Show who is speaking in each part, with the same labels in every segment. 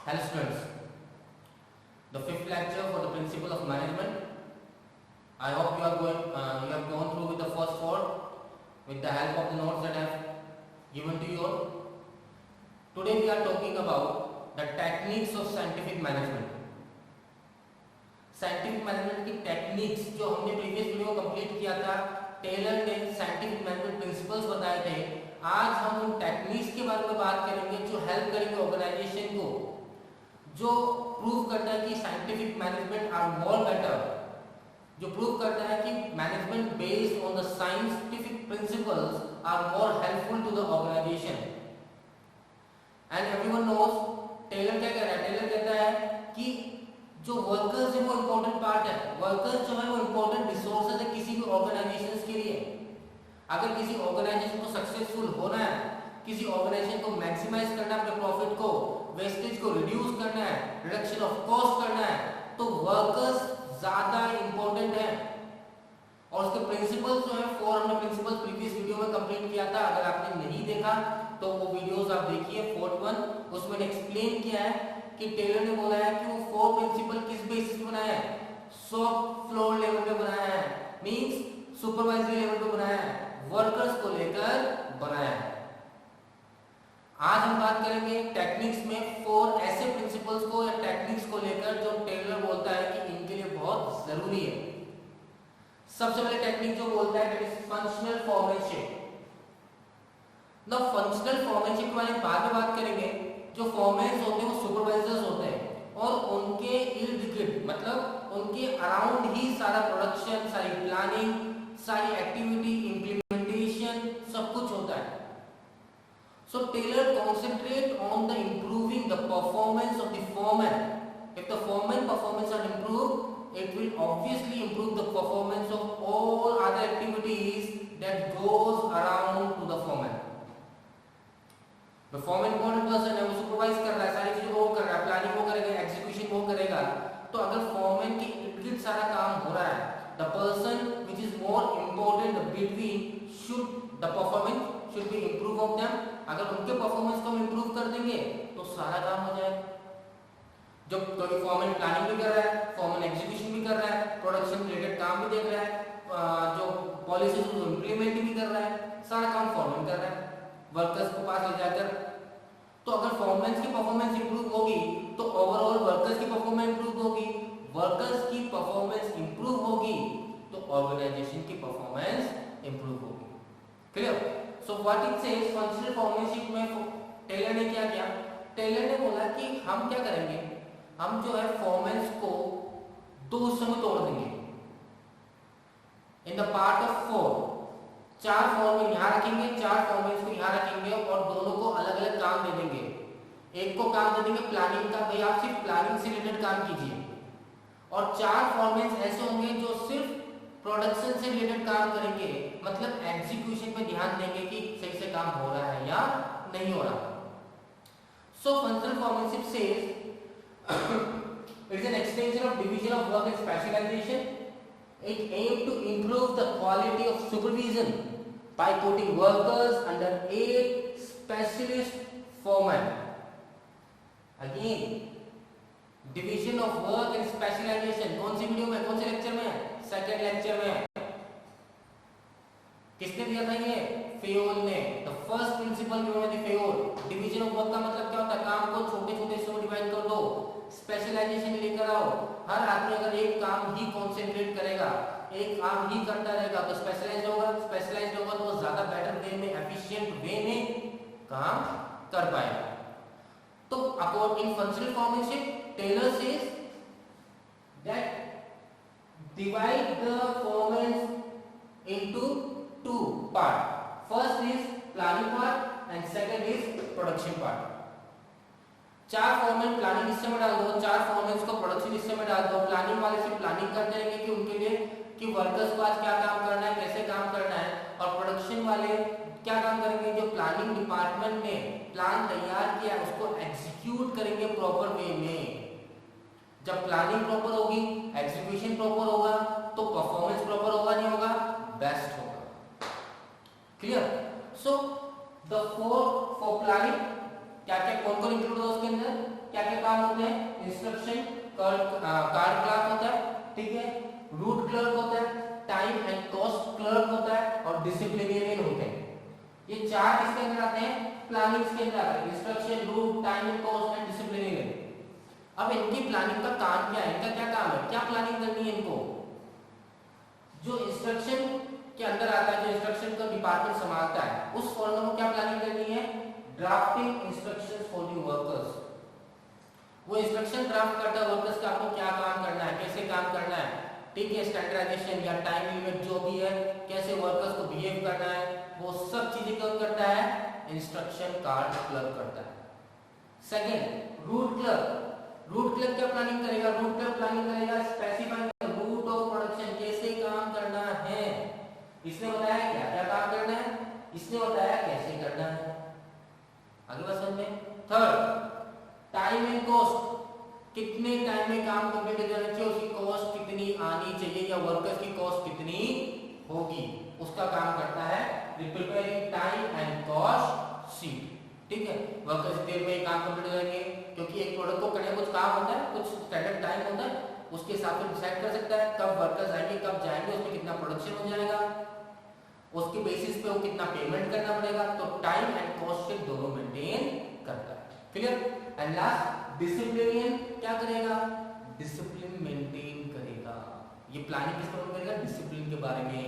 Speaker 1: Hello students, the fifth lecture for the principle of management. I hope you have gone through with the first four with the help of the notes that I have given to you all. Today we are talking about the techniques of scientific management. Scientific management की techniques जो हमने previous video complete किया था, Taylor ने scientific management principles बताए थे. आज हम उन टेक्निक्स के बारे में बात करेंगे जो हेल्प करेंगे ऑर्गेनाइजेशन को, जो प्रूव करता है कि scientific management are more better, जो प्रूव करता है कि management based on the scientific principles are more helpful to the organisation. And everyone knows Taylor क्या कह रहा है. टेलर कहता है कि जो वर्कर्स है वो इम्पोर्टेंट पार्ट है. वर्कर्स जो है वो इम्पोर्टेंट रिसोर्सेज है किसी भी ऑर्गेनाइजेशन के लिए. अगर किसी ऑर्गेनाइजेशन को सक्सेसफुल होना है, किसी ऑर्गेनाइजेशन को मैक्सिमाइज करना है, अपने प्रॉफिट को, वेस्टेज को रिड्यूस करना है, रिडक्शन ऑफ कॉस्ट करना है, तो वर्कर्स ज्यादा इंपॉर्टेंट है. और उसके प्रिंसिपल्स जो है, फोर हमने प्रिंसिपल्स प्रीवियस वीडियो में कंप्लीट किया था. अगर आपने नहीं देखा तो वो वीडियोस आप देखिए. फोर्थ वन उसमें एक्सप्लेन किया है कि टेलर ने बोला है कि वो फोर प्रिंसिपल किस बेसिस पे बनाया है. शॉप फ्लोर लेवल पे बनाया है, मींस सुपरवाइजरी लेवल पे बनाया है, वर्कर्स को लेकर बनाया है. आज हम बात करेंगे टेक्निक्स में फोर ऐसे प्रिंसिपल्स को या टेक्निक्स को लेकर जो टेलर बोलता है कि इनके लिए बहुत जरूरी है. सबसे पहले टेक्निक जो बोलता है that is functional foremanship. The functional foremanship के बारे में बाद में बात करेंगे. जो फॉर्मेन्स होते हैं वो सुपरवाइजर्स होते हैं और उनके इर्द गिर्द मतलब उनके अराउंड ही सारा प्रोडक्शन, सारी प्लानिंग, सारी एक्टिविटी, इंप्लीमेंटेशन सब कुछ होता है. So Taylor concentrate on the improving the performance of the foreman. If the foreman performance are improved, it will obviously improve the performance of all other activities that goes around to the foreman. The foreman कौन person है, वो supervise कर रहा है, सारी चीजों को वो कर रहा है, प्लानिंग वो करेगा, एग्जीक्यूशन वो करेगा. तो अगर फोरमैन के इर्द-गिर्द सारा काम हो रहा है, the person which is more important between should the performance should be improve of them. अगर उनके परफॉर्मेंस को हम इंप्रूव कर देंगे तो सारा काम हो जाएगा. जब कोई फॉर्मैन प्लानिंग भी कर रहा है, फॉर्मैन एग्जीक्यूशन भी कर रहा है, प्रोडक्शन रिलेटेड काम भी देख रहा है, जो पॉलिसीज को इंप्लीमेंट भी कर रहा है, सारा काम फॉर्मैन कर रहा है वर्कर्स को पास ले जाकर. तो अगर फॉर्मैन्स की परफॉर्मेंस इंप्रूव होगी तो ओवरऑल वर्कर्स की परफॉर्मेंस इंप्रूव होगी. वर्कर्स की परफॉर्मेंस इंप्रूव होगी तो ऑर्गेनाइजेशन की परफॉर्मेंस इंप्रूव होगी. Clear? So what it says functional foremanship में टेलर ने क्या किया. टेलर ने बोला कि हम क्या करेंगे, हम जो है फॉर्मेंस को दो हिस्सों में तोड़ देंगे. In the part of four, चार फॉर्मेन यहां रखेंगे, चार फॉर्मेंस को यहां रखेंगे और दोनों को अलग अलग काम दे देंगे. एक को काम दे देंगे प्लानिंग का, भाई आप सिर्फ प्लानिंग से रिलेटेड काम कीजिए. और चार फॉर्मेंस ऐसे होंगे जो सिर्फ प्रोडक्शन से रिलेटेड काम करेंगे, मतलब एग्जीक्यूशन पे ध्यान देंगे कि सही से काम हो रहा है या नहीं हो रहा. So functional foremanship says it is an extension of division of work and specialization. It aims to improve the quality of supervision by putting workers under 8 specialist foremen. Again, division of work and specialization. कौन सी video में, कौन से lecture में? Second lecture में. किसने दिया था ये? फेयोल ने. The first principle given by the Fayol. Division of work का मतलब क्या होता है, काम को छोटे छोटे हिस्सों में डिवाइड कर दो, स्पेशलाइजेशन लेकर आओ. हर आदमी अगर एक काम ही कंसंट्रेट करेगा, एक काम ही करता रहेगा तो स्पेशलाइज्ड होगा. स्पेशलाइज्ड होगा तो वो ज्यादा बेटर वे में, एफिशिएंट वे में काम कर पाएगा. तो according functional foremanship Taylor says that divide the foremen into two part. First is planning part and second is production part. चार फॉर्मेन प्लानिंग हिस्से में डाल दो, चार फॉर्मेन्स को प्रोडक्शन हिस्से में डाल दो. प्लानिंग वाले से प्लानिंग करते रहेंगे कि उनके लिए कि वर्कर्स को आज क्या काम करना है, कैसे काम करना है. और प्रोडक्शन वाले क्या काम करेंगे, जो प्लानिंग डिपार्टमेंट ने प्लान तैयार किया उसको एग्जीक्यूट करेंगे प्रॉपर वे में. जब प्लानिंग प्रॉपर होगी, एग्जीक्यूशन प्रॉपर होगा तो परफॉर्मेंस प्रॉपर होगा, नहीं होगा, बेस्ट होगा. Clear? So the four for planning क्या क्या कौन कौन इंक्लूड होगा उसके अंदर? क्या क्या काम होते हैं? इंस्ट्रक्शन कार्ड क्लास होता है, ठीक है, रूट क्लर्क होता है, टाइम एंड कॉस्ट क्लर्क होता है और डिसिप्लिनेरियन होते हैं। ये चार किसके अंदर आते हैं? प्लानिंग के अंदर आते हैं, instruction, route, time and cost and disciplinarian. अब इनकी प्लानिंग का काम क्या है? इनका क्या काम है? क्या प्लानिंग करनी है इनको? जो इंस्ट्रक्शन के अंदर आता है, जो इंस्ट्रक्शन का डिपार्टमेंट संभालता है, उस फॉर्म में क्या प्लानिंग करनी है? Drafting instructions for the workers. वो इंस्ट्रक्शन ड्राफ्ट करता है वर्कर्स का, आपको क्या काम करना है, कैसे काम करना है, ठीक है, स्टैंडर्डाइजेशन या टाइम लिमिट जो भी है, कैसे वर्कर्स को बिहेव करना है, वो सब चीजें कौन करता है? इंस्ट्रक्शन कार्ड क्लर्क करता है। Second, route clerk. Route clerk क्या प्लानिंग करेगा? रूट क्लर्क प्लानिंग करेगा specify the route of production, कैसे काम करना है। इसने बताया क्या क्या काम करना है, इसने बताया कैसे करना है। आगे बात समझ में। थर्ड, टाइम एंड कॉस्ट, कितने टाइम में काम कंप्लीट हो जाना चाहिए, उसकी कॉस्ट कितनी आनी चाहिए या वर्कर्स की कॉस्ट कितनी होगी, उसका काम करता है preparing time and cost sheet, ठीक है। वर्कर्स देर में काम कंप्लीट हो जाएंगे, क्योंकि एक प्रोडक्ट को करने कुछ काम होता है, कुछ स्टैंडर्ड टाइम होता है, उसके हिसाब से डिसाइड कर सकता है कब वर्कर्स आएंगे, कब जाएंगे, उसमें कितना प्रोडक्शन हो जाएगा, उसके बेसिस पे वो कितना पेमेंट करना पड़ेगा। तो टाइम एंड कॉस्ट शीट दोनों मेंटेन करता है। क्लियर। एंड लास्ट, डिसिप्लिनेरियन क्या करेगा? डिसिप्लिन मेंटेन करेगा। ये प्लानिंग किस पर करेगा? डिसिप्लिन के बारे में,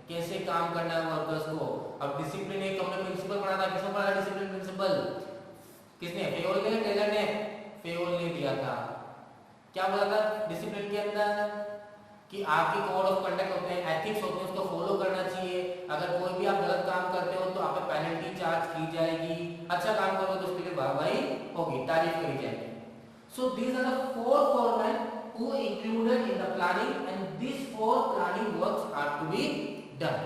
Speaker 1: कैसे काम करना है वर्कर्स को। अब डिसिप्लिन एक हमने प्रिंसिपल पढ़ा था, किसने पढ़ा डिसिप्लिन प्रिंसिपल? किसने? फेयोल ने, टेलर ने? फेयोल ने दिया था। क्या बोला था डिसिप्लिन के अंदर? कि आपके कोड ऑफ कंडक्ट होते हैं, एथिक्स होते हैं, उसको फॉलो करना चाहिए। अगर कोई भी आप गलत काम करते हो तो आप पे पेनल्टी चार्ज की जाएगी, अच्छा काम करो तो उसके लिए वाहवाही होगी, तारीफ करी जाएगी। So these are the four foreman who included in the planning and this four planning works are to be done.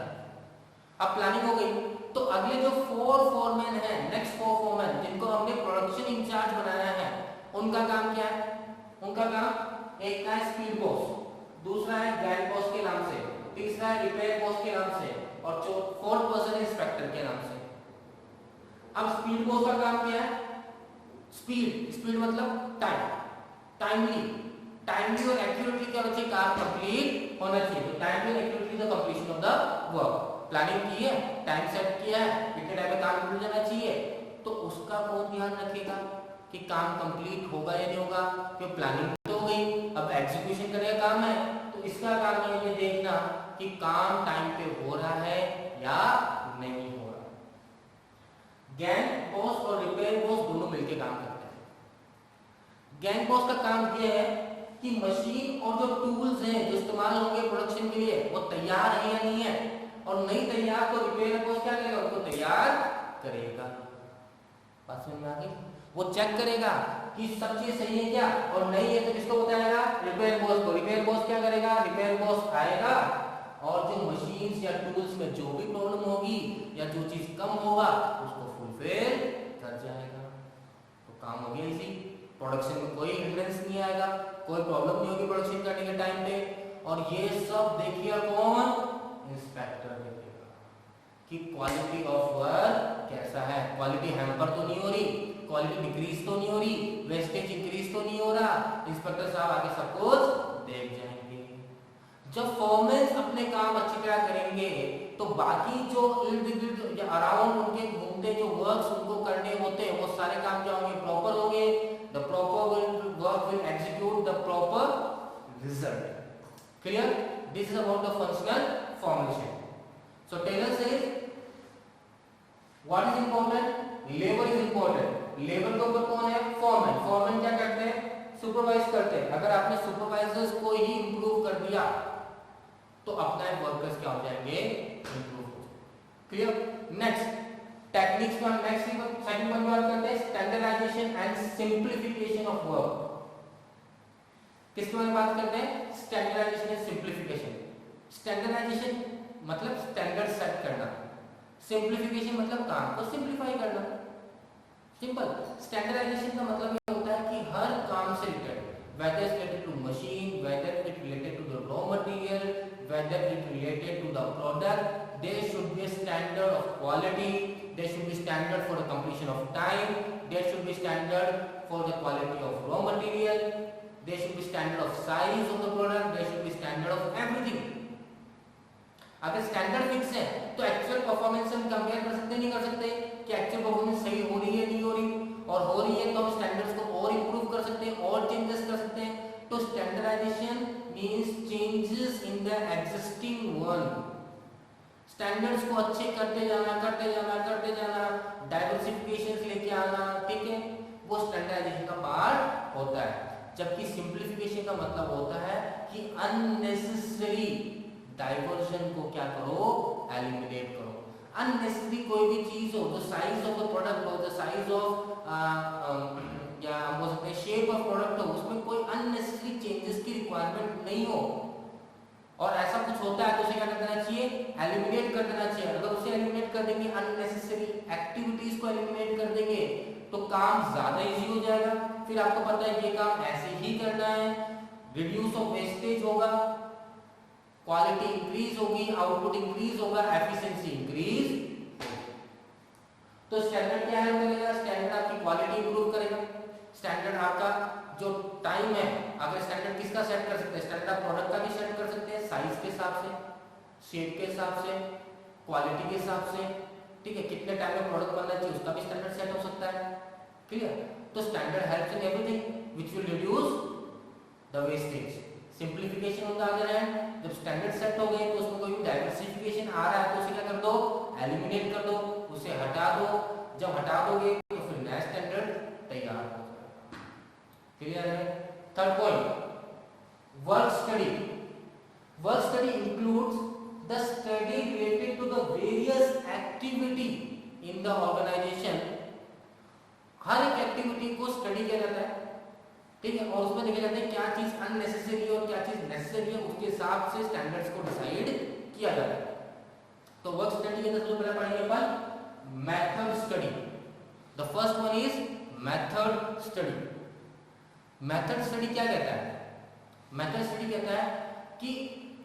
Speaker 1: अब प्लानिंग हो गई, तो अगले जो फोर फोरमैन हैं, नेक्स्ट फोर फोरमैन जिनको हमने प्रोडक्शन इंचार्ज बनाया है, उनका काम क्या है? उनका काम एक का है स्पीड बॉस, दूसरा है गैंग बॉस के नाम से, तीसरा है रिपेयर बॉस के नाम से और फोर्थ पर्सन इंस्पेक्टर के नाम से। अब स्पीड बॉस का काम क्या है? स्पीड, स्पीड मतलब टाइम, टाइमली और एक्यूरेटली क्या होना चाहिए? काम कंप्लीट होना चाहिए। तो टाइमली और accurately the completion of the work. Planning की है, टाइम सेट किया है, कितने टाइम में काम कंप्लीट होना चाहिए, तो उसका कौन ध्यान रखेगा कि काम कंप्लीट होगा या नहीं होगा? क्योंकि प्लानिंग तो हो गई, अब एग्जीक्यूशन करने का काम है, तो इसका काम ये देखना कि काम टाइम पे हो रहा है या नहीं हो रहा। गैंग बॉस और रिपेयर बॉस दोनों मिलकर काम करते हैं। गैंग बॉस का काम यह है कि मशीन और जो टूल्स हैं जो इस्तेमाल होंगे प्रोडक्शन के लिए वो तैयार है या नहीं है, और नहीं तैयार तो रिपेयर बॉस क्या करेगा? उसको तैयार करेगा। बात समझ में आ गई? वो चेक करेगा कि सब चीज सही है क्या, और नहीं है तो किसको बताएगा? रिपेयर बॉस को। रिपेयर बॉस क्या करेगा? रिपेयर बॉस आएगा और जो मशीन्स या टूल्स में जो भी प्रॉब्लम होगी या जो चीज कम होगा उसको फुलफिल कर जाएगा। तो काम हो गया इजी। प्रोडक्शन में कोई हिंड्रेंस नहीं आएगा, कोई प्रॉब्लम नहीं होगी प्रोडक्शन करने के टाइम पे। और ये सब देखिए कौन? इंस्पेक्टर देखेगा कि क्वालिटी ऑफ वर्क कैसा है, क्वालिटी हैम्पर तो नहीं हो रही, क्वालिटी डिक्रीज तो नहीं हो रही, वेस्टेज इंक्रीज तो नहीं हो रहा। इंस्पेक्टर साहब आगे सब कुछ देख जाएंगे। जब फोरमैन अपने काम अच्छी तरह करेंगे तो बाकी जो इर्द गिर्द अराउंड उनके घूमते जो वर्क्स उनको करने होते हैं वो सारे काम क्या होंगे? प्रॉपर होंगे। The proper work will execute the proper result. Clear? This is about the functional formation. So Taylor says what is important? Labour is important. Labour के ऊपर कौन है? फोरमैन। फोरमैन क्या करते हैं? सुपरवाइज करते हैं। अगर आपने सुपरवाइजर्स को ही इंप्रूव कर दिया तो अपना वर्कर्स क्या हो जाएंगे? इंप्रूव हो जाएंगे। क्लियर? नेक्स्ट टेक्निक्स में नेक्स्ट सेकंड वन बात करते हैं standardisation and simplification of work. किसके बारे में बात करते हैं? Standardisation and simplification. स्टैंडर्डाइजेशन मतलब स्टैंडर्ड सेट करना, सिंपलीफिकेशन मतलब काम को सिंपलीफाई करना। सिंपल। स्टैंडर्डाइजेशन का मतलब ये होता है कि हर काम से related, whether it's related to machine, whether it's related to the raw material, whether it's related to the product, there should be a standard of quality, there should be standard for the completion of time, there should be standard for the quality of raw material, there should be standard of size of the product, there should be standard of everything. अगर standard fix है तो actual performance हम compare कर सकते नहीं कर सकते कि एक्चुअल परफॉर्मेंस सही हो रही है नहीं हो रही, और हो रही है तो हम स्टैंडर्ड्स को और इंप्रूव कर सकते हैं और चेंजेस कर सकते हैं. तो standardisation means changes in the existing one. Standards को अच्छे करते जाना, डाइवर्सिफिकेशंस लेके आना, ठीक है, वो स्टैंडर्डाइजेशन का पार्ट होता है. जबकि सिंप्लीफिकेशन का मतलब होता है कि अननेसेसरी डाइवर्जन को क्या करो, एलिमिनेट करो. अननेसेसरी कोई भी चीज हो, जो साइज ऑफ द प्रोडक्ट हो, द साइज ऑफ या बोल सकते हैं शेप ऑफ प्रोडक्ट हो, उसमें कोई अननेसेसरी चेंजेस की रिक्वायरमेंट नहीं हो, और ऐसा कुछ होता है तो उसे क्या कर देना चाहिए, एलिमिनेट कर देना चाहिए. अगर उसे एलिमिनेट कर देंगे, अननेसेसरी एक्टिविटीज को एलिमिनेट कर देंगे, तो काम ज्यादा इजी हो जाएगा. फिर आपको पता है ये काम ऐसे ही करना है, रिड्यूस ऑफ वेस्टेज होगा, क्वालिटी इंक्रीज होगी, आउटपुट इंक्रीज होगा, एफिशिएंसी इंक्रीज. तो स्टैंडर्ड क्या हेल्प करेगा, स्टैंडर्ड आपकी क्वालिटी इंप्रूव करेगा. स्टैंडर्ड आपका जो टाइम है, अगर स्टैंडर्ड किसका सेट कर सकते हैं, स्टैंडर्ड आप प्रोडक्ट का भी सेट कर सकते हैं, साइज के हिसाब से, शेप के हिसाब से, क्वालिटी के हिसाब से, ठीक है, कितने टाइम में प्रोडक्ट बनना चाहिए उसका भी स्टैंडर्ड सेट हो सकता है. क्लियर. तो standard helps in everything which will reduce the wastage. Simplification on the other hand, जब स्टैंडर्ड सेट हो गए तो उसमें कोई भी डाइवर्सिफिकेशन आ रहा है तो उसे क्या कर दो, एलिमिनेट कर दो, उसे हटा दो. जब हटा दोगे तो फिर नया स्टैंडर्ड तैयार हो जाएगा. क्लियर है. Third point, work study. Work study includes the study related to the various activity in the organisation. हर एक एक्टिविटी को स्टडी किया जाता है, ठीक है, और उसमें देखा जाता है क्या चीज अननेसेसरी है और क्या चीज नेसेसरी है, उसके हिसाब से स्टैंडर्ड्स को डिसाइड किया जाता है. तो वर्क स्टडी के अंदर सबसे पहले पढ़ेंगे अपन method study. The first one is method study. Method study क्या कहता है, मेथड स्टडी कहता है कि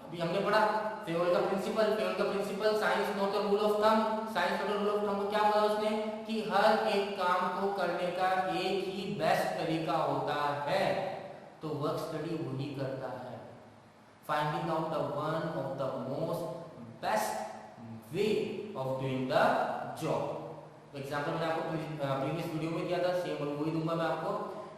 Speaker 1: अभी हमने पढ़ा फेवल का principle, science not the rule of thumb. Science not the rule of thumb क्या बोला उसने, कि हर एक काम को करने का एक ही बेस्ट तरीका होता है. तो वर्क स्टडी वही करता है, finding out the one of the most best way of doing the job. Example मैंने आपको प्रीवियस वीडियो में दिया था, सेम वही दूंगा मैं आपको,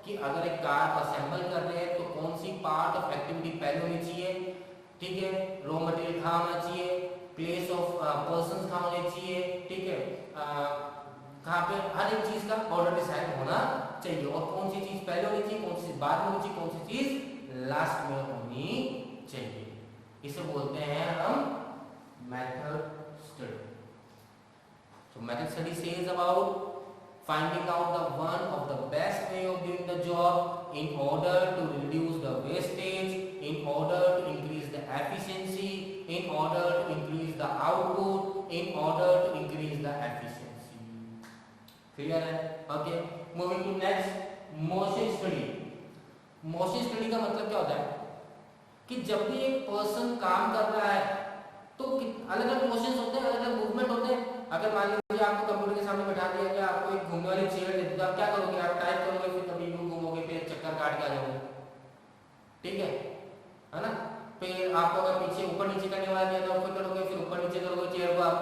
Speaker 1: कि अगर एक कार को असेंबल कर रहे हैं तो कौन सी पार्ट ऑफ एक्टिविटी पहले होनी चाहिए, ठीक है, रॉ मटेरियल कहाँ होना चाहिए, प्लेस ऑफ पर्संस कहाँ होने चाहिए, ठीक है, कहाँ पे हर एक चीज का ऑर्डर डिसाइड होना चाहिए, और कौन सी चीज पहले होनी चाहिए, कौन सी बाद में होनी चाहिए, कौन सी चीज लास्ट में होनी चाहिए. इसे बोलते हैं हम method study. So method study says about finding out the one of the best way of doing the job in order to reduce the wastage, in order to increase the efficiency, in order to increase the output, in order to increase the efficiency. Clear है? Okay. Moving to next, motion study. Motion study का मतलब क्या होता है कि जब भी एक पर्सन काम कर रहा है तो अलग अलग मोशंस होते हैं, अलग अलग मूवमेंट होते हैं. अगर मान लीजिए आपको कंप्यूटर के सामने बैठा दिया गया, आपको एक घूमने वाली चेयर दे दी, तो आप क्या करोगे, आप टाइप करोगे, फिर कभी यूं घूमोगे, फिर चक्कर काट के आ जाओगे, ठीक है ना. फिर आपको अगर पीछे ऊपर नीचे करने वाला दिया तो फिर करोगे, फिर ऊपर नीचे करोगे चेयर को. आप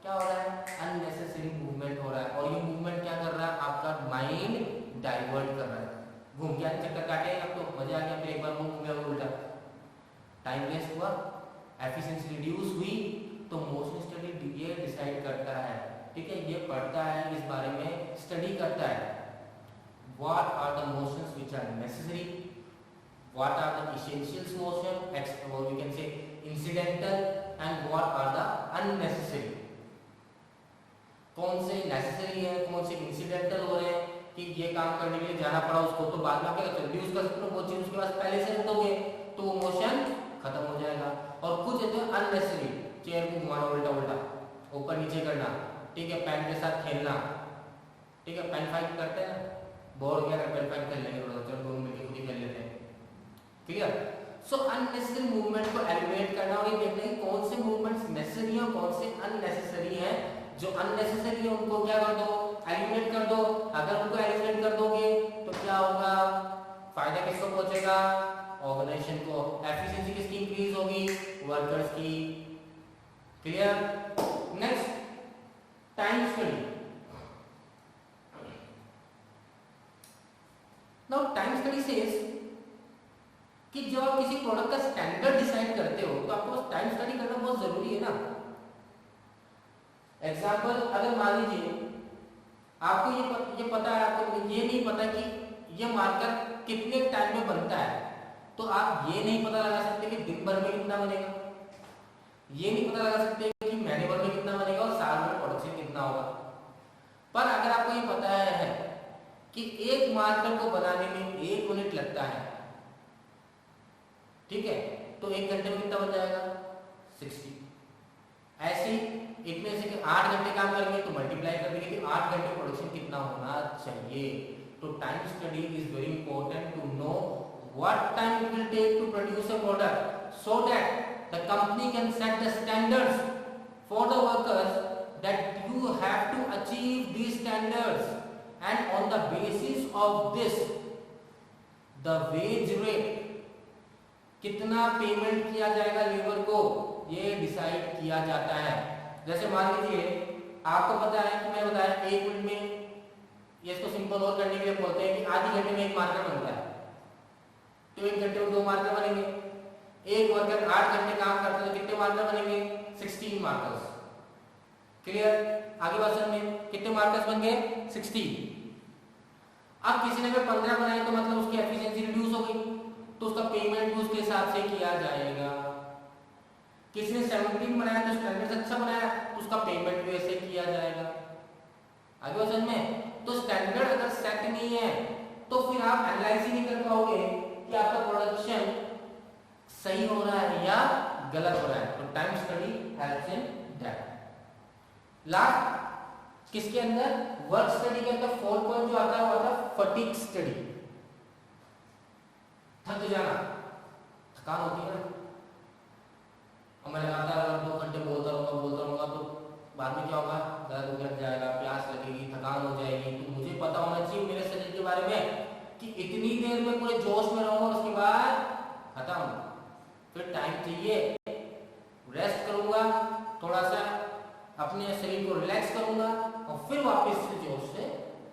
Speaker 1: क्या हो रहा है, अननेसेसरी मूवमेंट हो रहा है, और ये मूवमेंट क्या कर रहा है, आपका माइंड डाइवर्ट कर रहा है. घूम के चक्कर काटे, अब तो मजा आ गया, फिर एक बार मुंह घूमे उल्टा, टाइम वेस्ट हुआ, एफिशिएंसी रिड्यूस हुई. तो मोशन स्टडी ये डिसाइड करता है, ठीक है, ये पढ़ता है, इस बारे में स्टडी करता है, what are the motions which are necessary, what are the essential motion, और we can say incidental, and what are the unnecessary. कौन से नेसेसरी है, कौन से इंसिडेंटल हो रहे हैं, कि ये काम करने के लिए जाना पड़ा उसको, तो बाद में क्या रिड्यूस कर सकते हो, वो चीज उसके पास पहले से दोगे तो वो मोशन खत्म हो जाएगा. और कुछ है अननेसेसरी, चेयर को घुमाना उल्टा उल्टा, ऊपर नीचे करना, ठीक है, पेन के साथ खेलना, ठीक है, पेन फाइट करते हैं, बोर हो गया पेन फाइट खेल लेंगे, चलो दोनों मिलकर खुद ही खेल लेते हैं. क्लियर. सो अननेसेसरी मूवमेंट को एलिमिनेट करना और ये देखना है कौन से मूवमेंट्स नेसेसरी हैं, कौन से अननेसेसरी हैं, जो अननेसेसरी है उनको क्या कर दो, एलिमिनेट कर दो। अगर उनको एलिमिनेट कर दोगे तो क्या होगा, फायदा किसको पहुंचेगा, ऑर्गेनाइजेशन को। एफिशिएंसी किसकी इंक्रीज होगी, वर्कर्स की। Clear. Next time study. Now time study says कि जब आप किसी प्रोडक्ट का स्टैंडर्ड डिसाइड करते हो तो आपको टाइम स्टडी करना बहुत जरूरी है ना। एग्जाम्पल, अगर मान लीजिए आपको ये पता है, आपको ये नहीं पता कि ये मार्कर कितने टाइम में बनता है, तो आप ये नहीं पता लगा सकते कि दिन भर में कितना बनेगा, ये नहीं पता लगा सकते कि महीने भर में कितना बनेगा और साल में प्रोडक्शन कितना होगा। पर अगर आपको ये पता है कि एक मार्कर को बनाने में 1 मिनट लगता है, ठीक है, तो 1 घंटे में कितना बन जाएगा, 60। ऐसे इतने से 8 घंटे काम करेंगे तो मल्टीप्लाई कर देंगे कि 8 घंटे प्रोडक्शन कितना होना चाहिए। तो time study is very important to know what time it will take to produce a product so that the company can set the standards for the workers that you have to achieve these standards, and on the basis of this the wage rate, कितना payment किया जाएगा labour को, ये decide किया जाता है। जैसे मान लीजिए आपको पता है कि मैं बताया 1 मिनट में, ये इसको सिंपल और करने के लिए बोलते हैं कि आधी घंटे में 1 मार्कर बनता है, तो 1 घंटे में 2 मार्कर बनेंगे। एक वर्कर 8 घंटे काम करता है तो कितने मार्कर बनेंगे, 16 मार्कर्स। क्लियर। आगे बात में कितने मार्कर्स बन गए, 60। अब किसी ने अगर 15 बनाए तो मतलब उसकी एफिशिएंसी रिड्यूस हो गई, तो उसका पेमेंट भी उसके हिसाब से किया जाएगा। किसी ने 17 बनाया तो स्टैंडर्ड अच्छा बनाया तो उसका पेमेंट भी ऐसे किया जाएगा। आगे बात समझ में। तो स्टैंडर्ड अगर सेट नहीं है तो फिर आप एनालाइज ही नहीं कर पाओगे कि आपका प्रोडक्शन सही हो रहा है या गलत हो रहा है। तो time study helps in that. Last किसके अंदर, वर्क स्टडी के अंदर 4 पॉइंट जो आता है वो आता है फटीग स्टडी। थक जाना, थकान होती है ना, और मैं लगातार 2 घंटे बोलता रहूंगा तो बाद में क्या होगा, दर्द उतर जाएगा, प्यास लगेगी, थकान हो जाएगी। तो मुझे पता होना चाहिए मेरे शरीर के बारे में कि इतनी देर में पूरे जोश में रहूंगा और उसके बाद खत्म, फिर टाइम चाहिए, रेस्ट करूंगा, थोड़ा सा अपने शरीर को रिलैक्स करूंगा और फिर वापस से जोश से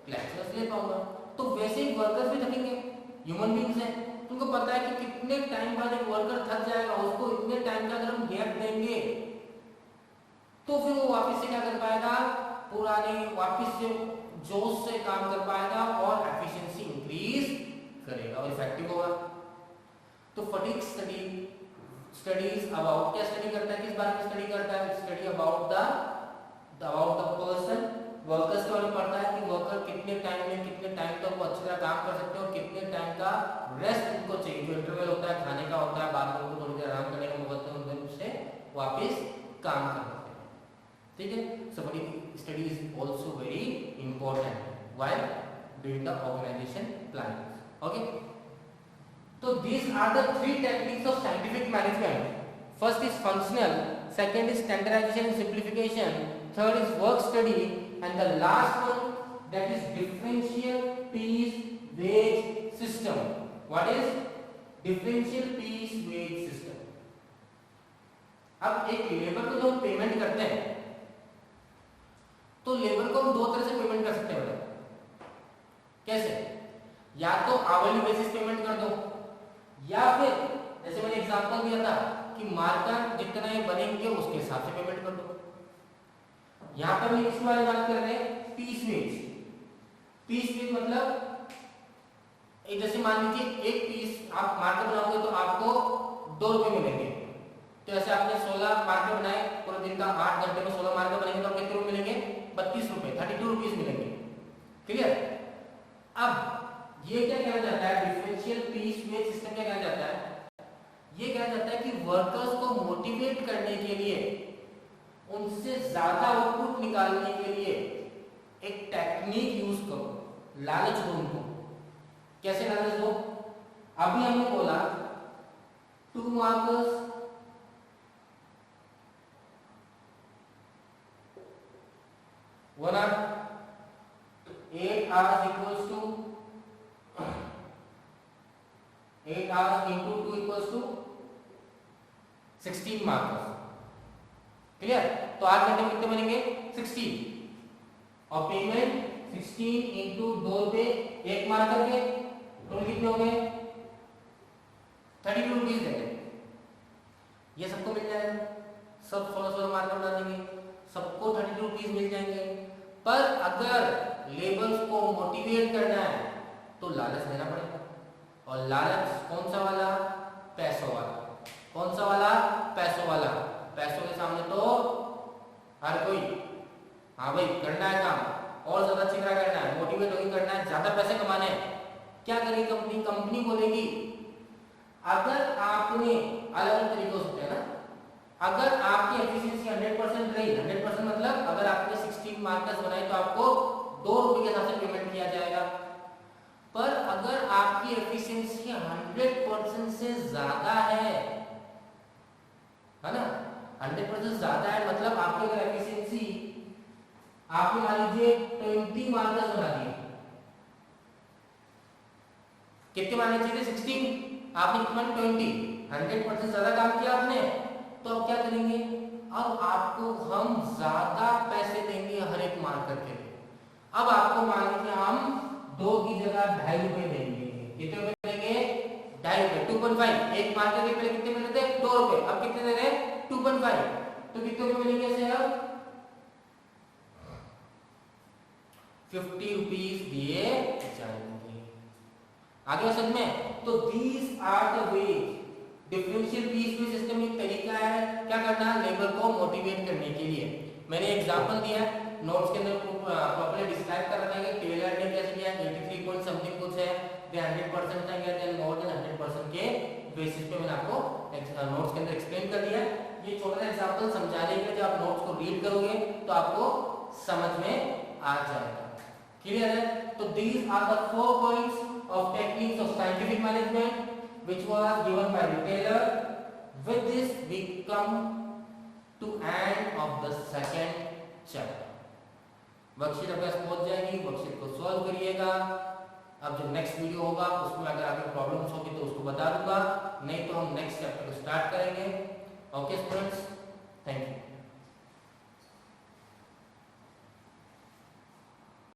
Speaker 1: क्लैक्चर्स ले पाऊंगा। तो वैसे ही वर्कर्स भी थकेंगे, ह्यूमन बींग्स हैं। तुमको पता है कि कितने टाइम बाद एक वर्कर थक जाएगा, उसको इतने टाइम का अगर हम गैप देंगे तो फिर वो वापस से क्या कर पाएगा, पुराने वापस से जोश से काम कर पाएगा और एफिशिएंसी इंक्रीज करेगा और इफेक्टिव होगा। तो फटीग स्टडीज अबाउट, क्या स्टडी करता है, किस बारे में स्टडी करता है, study about the person, workers के बारे में पढ़ता है कि वर्कर कितने टाइम में कितने टाइम तक वो अच्छी तरह काम कर सकते हैं और कितने टाइम का रेस्ट उनको चाहिए, जो इंटरवल होता है खाने का होता है, बाद में उनको थोड़ी देर आराम करने का मौका देते हैं, उनसे वापस काम कर सकते हैं। ठीक है। So fatigue study is also very important while doing the organisation planning. Okay, तो these are the 3 techniques of scientific management. First is functional, second is standardization and simplification, third is work study, and the last one that is differential piece wage system. What is differential piece wage system? अब एक labour को जो हम payment करते हैं तो labour को हम 2 तरह से पेमेंट कर सकते हैं। कैसे, या तो आवरली बेसिस पेमेंट कर दो, या फिर जैसे मैंने एग्जांपल दिया था कि मार्कर जितने बनेंगे उसके हिसाब से पेमेंट कर दो। यहां पर हम इसके बारे में बात कर रहे हैं पीस वेज। पीस वेज मतलब जैसे मान लीजिए एक पीस आप मार्कर बनाओगे तो आपको 2 रुपए मिलेंगे। तो ऐसे आपने 16 मार्कर बनाए, पूरे दिन का 8 घंटे में 16 मार्कर बनेंगे तो कितने रुपए मिलेंगे, 32 रुपए, 32 रुपीस मिलेंगे। क्लियर। अब ये क्या कहा जाता है, डिफरेंशियल पीस वेज सिस्टम क्या कहा जाता है, ये कहा जाता है कि वर्कर्स को मोटिवेट करने के लिए, उनसे ज्यादा आउटपुट निकालने के लिए एक टेक्निक यूज करो, लालच दो उनको। कैसे लालच दो, अभी हमने बोला 2 markers 1 hour, 8 hours equals to 8 hours into 2 equals to 16 markers. Clear? तो आज घंटे में कितने बनेंगे? 16 और पेमेंट 16 इंटू 2 रुपए 1 मार्कर के टोटल कितने हो गए? 32 रुपीज देंगे। ये सबको मिल जाएगा, सब 16 मार्कर बना देंगे, सबको 32 रुपीज मिल जाएंगे। पर अगर लेबर्स को मोटिवेट करना है तो लालच देना पड़ेगा, और लालच कौन सा वाला? पैसों वाला। कौन सा वाला? पैसों वाला। पैसों के सामने तो हर कोई हाँ भाई करना है काम और ज्यादा अच्छी तरह करना है, मोटिवेट होकर करना है, ज्यादा पैसे कमाने हैं। क्या करेगी कंपनी? कंपनी बोलेगी अगर आपने अलग अलग तरीकों से ना, अगर आपकी एफिशिएंसी 100% रही, 100% मतलब अगर आपने 16 मार्कर्स बनाए तो आपको 2 रुपए के हिसाब से पेमेंट किया जाएगा। पर अगर आपकी एफिशिएंसी 100% से ज्यादा है ना, 100% ज्यादा है मतलब आपकी अगर एफिशिएंसी आपने मान लीजिए 20 मार्कर्स बना दिए, कितने मारने चाहिए? 16, आपने कितना? 20, 100% ज्यादा काम किया आपने। तो अब क्या करेंगे? अब आपको हम ज्यादा पैसे देंगे हर एक मार्कर के लिए। अब आपको मान लीजिए हम 2 की जगह 2.5 रुपए देंगे। कितने रुपए देंगे? 2.5 रुपए, 2.5। एक मार्कर के पहले कितने मिलते थे? 2 रुपए, अब कितने दे रहे हैं? 2.5। तो कितने रुपए मिलेंगे ऐसे? अब 50 रुपीज दिए जाएंगे। आगे समझ में? तो these are the way. Differential piece pay system एक तरीका है क्या करना? लेबर को मोटिवेट करने के लिए। मैंने एग्जांपल दिया है, नोट्स के अंदर प्रॉपर्ली डिस्क्राइब कर रखा है कि टेलर ने कैसे किया, 83 पॉइंट समथिंग कुछ है, दे 100% था या देन मोर देन 100% के बेसिस पे मैंने आपको नोट्स के अंदर एक्सप्लेन कर दिया। ये छोटा सा एग्जांपल समझाने के लिए जब आप नोट्स को रीड करोगे तो आपको समझ में आ जाएगा। क्लियर है? तो these are the 4 points of techniques of scientific management which was given by the Taylor. With this we come to end of the second chapter. Worksheet आपके पास पहुंच जाएगी, वर्कशीट को सॉल्व करिएगा। अब जब नेक्स्ट वीडियो होगा उसमें अगर आपके प्रॉब्लम्स होगी तो उसको बता दूंगा, नहीं तो हम नेक्स्ट चैप्टर को स्टार्ट करेंगे। Okay students, thank you.